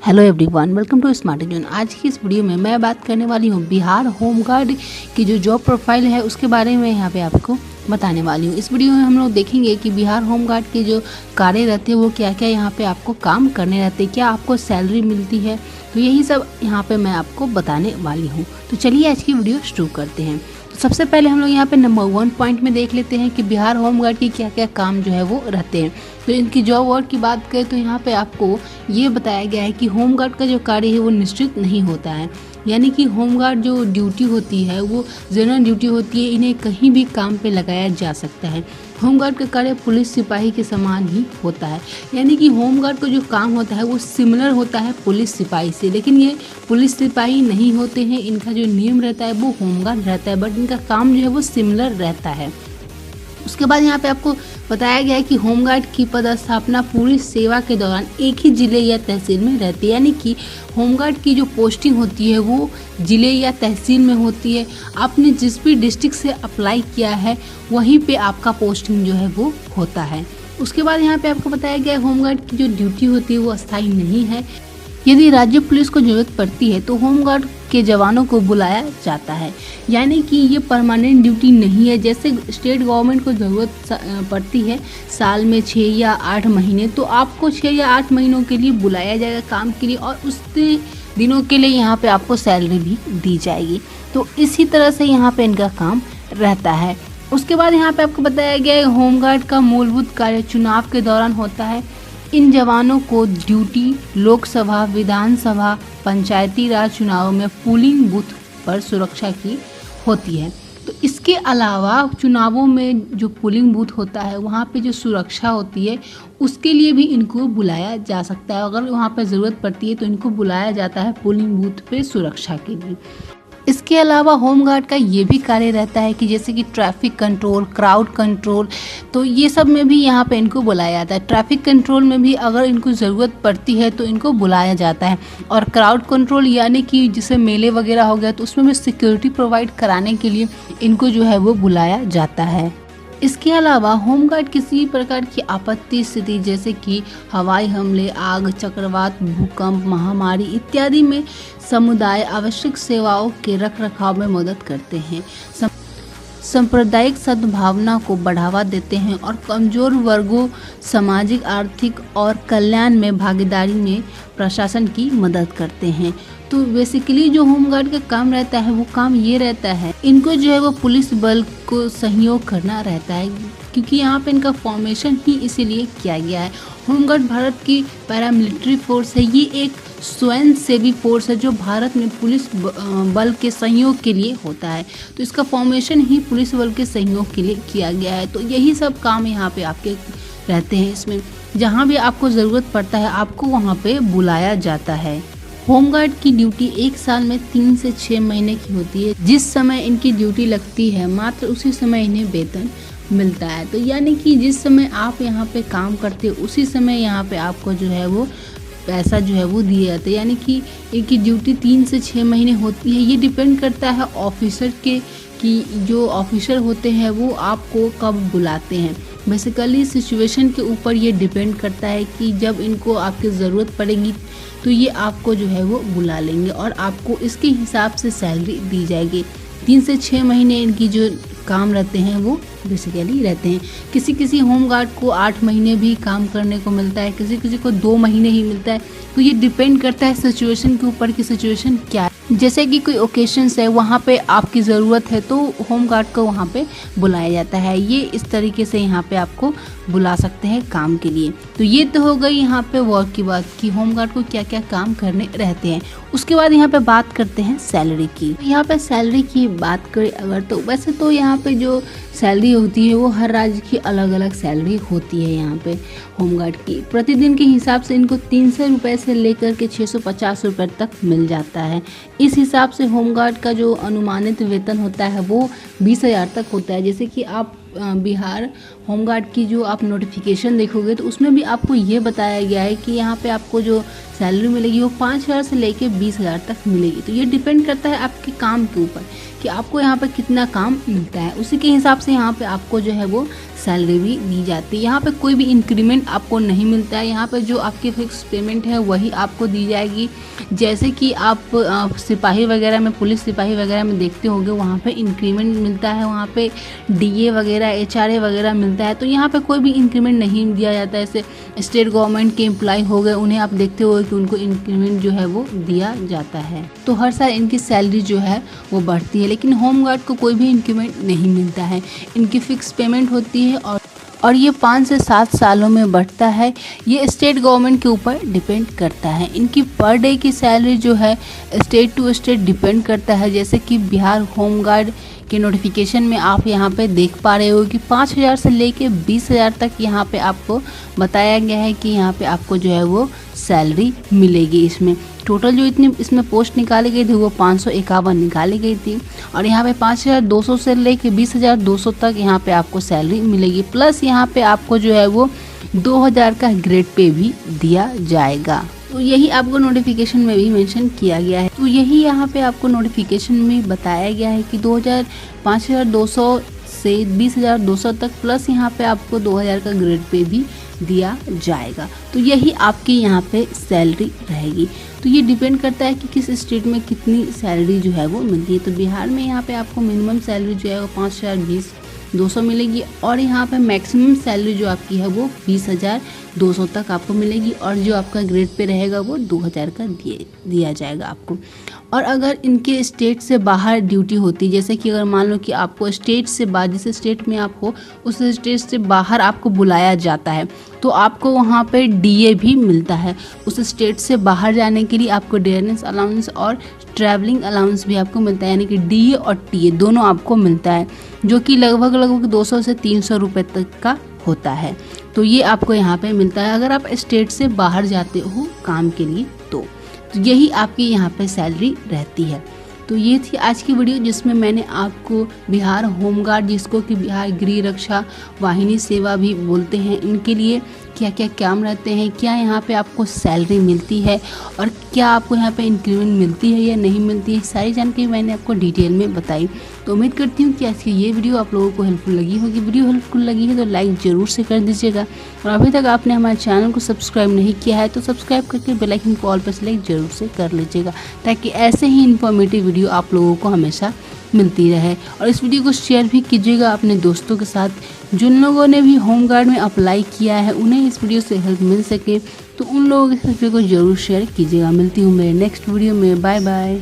Hello everyone, welcome to Smart Zone. आज की इस वीडियो में मैं बात करने वाली हूँ बिहार होमगार्ड की जो जॉब प्रोफाइल है उसके बारे में यहाँ पे आपको बताने वाली हूँ। इस वीडियो में हम लोग देखेंगे कि बिहार होमगार्ड के जो कार्य रहते हैं वो क्या क्या यहाँ पे आपको काम करने रहते हैं, क्या आपको सैलरी मिलती है, तो यही सब यहाँ पे मैं आपको बताने वाली हूँ। तो चलिए आज की वीडियो शुरू करते हैं। सबसे पहले हम लोग यहाँ पे नंबर 1 पॉइंट में देख लेते हैं कि बिहार होमगार्ड की क्या क्या काम जो है वो रहते हैं। तो इनकी जॉब वर्क की बात करें तो यहाँ पे आपको ये बताया गया है कि होमगार्ड का जो कार्य है वो निश्चित नहीं होता है, यानी कि होमगार्ड जो ड्यूटी होती है वो जनरल ड्यूटी होती है, इन्हें कहीं भी काम पे लगाया जा सकता है। होमगार्ड का कार्य पुलिस सिपाही के समान ही होता है, यानी कि होमगार्ड का जो काम होता है वो सिमिलर होता है पुलिस सिपाही से, लेकिन ये पुलिस सिपाही नहीं होते हैं। इनका जो नेम रहता है वो होमगार्ड रहता है, बट इनका काम जो है वो सिमिलर रहता है। उसके बाद यहाँ पे आपको बताया गया है कि होमगार्ड की पदस्थापना पूरी सेवा के दौरान एक ही जिले या तहसील में रहती है, यानी कि होमगार्ड की जो पोस्टिंग होती है वो जिले या तहसील में होती है। आपने जिस भी डिस्ट्रिक्ट से अप्लाई किया है वहीं पे आपका पोस्टिंग जो है वो होता है। उसके बाद यहाँ पे आपको बताया गया है होमगार्ड की जो ड्यूटी होती है वो अस्थायी नहीं है। यदि राज्य पुलिस को जरूरत पड़ती है तो होमगार्ड के जवानों को बुलाया जाता है, यानी कि ये परमानेंट ड्यूटी नहीं है। जैसे स्टेट गवर्नमेंट को ज़रूरत पड़ती है साल में 6 या 8 महीने, तो आपको 6 या 8 महीनों के लिए बुलाया जाएगा काम के लिए, और उस दिनों के लिए यहाँ पे आपको सैलरी भी दी जाएगी। तो इसी तरह से यहाँ पे इनका काम रहता है। उसके बाद यहाँ पे आपको बताया गया है होमगार्ड का मूलभूत कार्य चुनाव के दौरान होता है। इन जवानों को ड्यूटी लोकसभा, विधानसभा, पंचायती राज चुनावों में पोलिंग बूथ पर सुरक्षा की होती है। तो इसके अलावा चुनावों में जो पोलिंग बूथ होता है वहाँ पे जो सुरक्षा होती है उसके लिए भी इनको बुलाया जा सकता है। अगर वहाँ पे ज़रूरत पड़ती है तो इनको बुलाया जाता है पोलिंग बूथ पे सुरक्षा के लिए। इसके अलावा होमगार्ड का ये भी कार्य रहता है कि जैसे कि ट्रैफिक कंट्रोल, क्राउड कंट्रोल, तो ये सब में भी यहाँ पे इनको बुलाया जाता है। ट्रैफिक कंट्रोल में भी अगर इनको ज़रूरत पड़ती है तो इनको बुलाया जाता है, और क्राउड कंट्रोल यानी कि जैसे मेले वगैरह हो गया तो उसमें भी सिक्योरिटी प्रोवाइड कराने के लिए इनको जो है वो बुलाया जाता है। इसके अलावा होमगार्ड किसी प्रकार की आपत्ति स्थिति जैसे कि हवाई हमले, आग, चक्रवात, भूकंप, महामारी इत्यादि में समुदाय आवश्यक सेवाओं के रखरखाव में मदद करते हैं, सांप्रदायिक सद्भावना को बढ़ावा देते हैं और कमजोर वर्गों, सामाजिक, आर्थिक और कल्याण में भागीदारी में प्रशासन की मदद करते हैं। तो बेसिकली जो होमगार्ड का काम रहता है वो काम ये रहता है, इनको जो है वो पुलिस बल को सहयोग करना रहता है, क्योंकि यहाँ पे इनका फॉर्मेशन ही इसीलिए किया गया है। होमगार्ड भारत की पैरामिलिट्री फोर्स है, ये एक स्वयं सेवी फोर्स है जो भारत में पुलिस बल के सहयोग के लिए होता है। तो इसका फॉर्मेशन ही पुलिस बल के सहयोग के लिए किया गया है। तो यही सब काम यहाँ पे आपके रहते हैं। इसमें जहाँ भी आपको ज़रूरत पड़ता है आपको वहाँ पे बुलाया जाता है। होमगार्ड की ड्यूटी एक साल में 3 से 6 महीने की होती है। जिस समय इनकी ड्यूटी लगती है मात्र उसी समय इन्हें वेतन मिलता है। तो यानी कि जिस समय आप यहाँ पे काम करते हो उसी समय यहाँ पे आपको जो है वो पैसा जो है वो दिया जाता है, यानी कि इनकी ड्यूटी 3 से 6 महीने होती है। ये डिपेंड करता है ऑफिसर के कि जो ऑफिसर होते हैं वो आपको कब बुलाते हैं। बेसिकली सिचुएशन के ऊपर ये डिपेंड करता है कि जब इनको आपकी ज़रूरत पड़ेगी तो ये आपको जो है वो बुला लेंगे और आपको इसके हिसाब से सैलरी दी जाएगी। 3 से 6 महीने इनकी जो काम रहते हैं वो बेसिकली रहते हैं। किसी किसी होमगार्ड को 8 महीने भी काम करने को मिलता है, किसी किसी को 2 महीने ही मिलता है। तो ये डिपेंड करता है सिचुएशन के ऊपर कि सिचुएशन क्या है। जैसे कि कोई ओकेशंस है वहाँ पे आपकी ज़रूरत है तो होमगार्ड को वहाँ पे बुलाया जाता है। ये इस तरीके से यहाँ पे आपको बुला सकते हैं काम के लिए। तो ये तो हो गई यहाँ पे वर्क की बात कि होमगार्ड को क्या क्या काम करने रहते हैं। उसके बाद यहाँ पे बात करते हैं सैलरी की। यहाँ पे सैलरी की बात करें अगर तो वैसे तो यहाँ पे जो सैलरी होती है वो हर राज्य की अलग अलग सैलरी होती है। यहाँ पे होमगार्ड की प्रतिदिन के हिसाब से इनको 300 रुपये से लेकर के 650 रुपये तक मिल जाता है। इस हिसाब से होमगार्ड का जो अनुमानित वेतन होता है वो 20,000 तक होता है। जैसे कि आप बिहार होमगार्ड की जो आप नोटिफिकेशन देखोगे तो उसमें भी आपको ये बताया गया है कि यहाँ पे आपको जो सैलरी मिलेगी वो 5,000 से लेके 20,000 तक मिलेगी। तो ये डिपेंड करता है आपके काम के ऊपर कि आपको यहाँ पे कितना काम मिलता है, उसी के हिसाब से यहाँ पे आपको जो है वो सैलरी भी दी जाती है। यहाँ पे कोई भी इंक्रीमेंट आपको नहीं मिलता है, यहाँ पे जो आपकी फिक्स पेमेंट है वही आपको दी जाएगी। जैसे कि आप सिपाही वगैरह में, पुलिस सिपाही वगैरह में देखते होंगे वहाँ पे इंक्रीमेंट मिलता है, वहाँ पे डीए वगैरह एचआरए वगैरह मिलता है। तो यहाँ पे कोई भी इंक्रीमेंट नहीं दिया जाता है। जैसे स्टेट गवर्नमेंट के एम्प्लॉय हो गए, उन्हें आप देखते हो कि उनको इंक्रीमेंट जो है वो दिया जाता है। तो हर साल इनकी सैलरी जो है वो बढ़ती है, लेकिन होमगार्ड को कोई भी इंक्रीमेंट नहीं मिलता है। इनकी फिक्स पेमेंट होती है और ये 5 से 7 सालों में बढ़ता है। ये स्टेट गवर्नमेंट के ऊपर डिपेंड करता है। इनकी पर डे की सैलरी जो है स्टेट टू स्टेट डिपेंड करता है। जैसे कि बिहार होमगार्ड के नोटिफिकेशन में आप यहाँ पे देख पा रहे हो कि 5,000 से लेके 20,000 तक यहाँ पे आपको बताया गया है कि यहाँ पे आपको जो है वो सैलरी मिलेगी। इसमें टोटल जो इतनी इसमें पोस्ट निकाली गई थी वो 551 निकाली गई थी और यहाँ पे 5,200 से लेके 20,200 तक यहाँ पे आपको सैलरी मिलेगी। प्लस यहाँ पे आपको जो है वो 2,000 का ग्रेड पे भी दिया जाएगा। तो यही आपको नोटिफिकेशन में भी मेंशन किया गया है। तो यही यहाँ पे आपको नोटिफिकेशन में बताया गया है कि 5,200 से 20,200 तक प्लस यहाँ पे आपको 2,000 का ग्रेड पे भी दिया जाएगा। तो यही आपकी यहाँ पे सैलरी रहेगी। तो ये डिपेंड करता है कि किस स्टेट में कितनी सैलरी जो है वो मिलती है। तो बिहार में यहाँ पे आपको मिनिमम सैलरी जो है वो 5,20,200 मिलेगी और यहाँ पे मैक्सिमम सैलरी जो आपकी है वो 20,200 तक आपको मिलेगी और जो आपका ग्रेड पे रहेगा वो 2,000 का दिया जाएगा आपको। और अगर इनके स्टेट से बाहर ड्यूटी होती, जैसे कि अगर मान लो कि आपको स्टेट से बाहर, जिस स्टेट में आप हो उस स्टेट से बाहर आपको बुलाया जाता है तो आपको वहाँ पे डीए भी मिलता है। उस स्टेट से बाहर जाने के लिए आपको डेयरनेस अलाउंस और ट्रैवलिंग अलाउंस भी आपको मिलता है, यानी कि डीए और टीए दोनों आपको मिलता है, जो कि लगभग 200 से 300 रुपये तक का होता है। तो ये आपको यहाँ पे मिलता है अगर आप स्टेट से बाहर जाते हो काम के लिए। तो यही आपकी यहाँ पे सैलरी रहती है। तो ये थी आज की वीडियो जिसमें मैंने आपको बिहार होमगार्ड, जिसको कि बिहार गृह रक्षा वाहिनी सेवा भी बोलते हैं, इनके लिए क्या क्या काम रहते हैं, क्या यहाँ पे आपको सैलरी मिलती है और क्या आपको यहाँ पे इंक्रीमेंट मिलती है या नहीं मिलती है, सारी जानकारी मैंने आपको डिटेल में बताई। तो उम्मीद करती हूँ कि आज की ये वीडियो आप लोगों को हेल्पफुल लगी होगी। वीडियो हेल्पफुल लगी है तो लाइक ज़रूर से कर दीजिएगा और अभी तक आपने हमारे चैनल को सब्सक्राइब नहीं किया है तो सब्सक्राइब करके बेल आइकन को ऑल पर सेलेक्ट जरूर से कर लीजिएगा, ताकि ऐसे ही इन्फॉर्मेटिव वीडियो आप लोगों को हमेशा मिलती रहे। और इस वीडियो को शेयर भी कीजिएगा अपने दोस्तों के साथ, जिन लोगों ने भी होमगार्ड में अप्लाई किया है उन्हें इस वीडियो से हेल्प मिल सके, तो उन लोगों के साथ वीडियो को जरूर शेयर कीजिएगा। मिलती हूँ मेरे नेक्स्ट वीडियो में। Bye bye.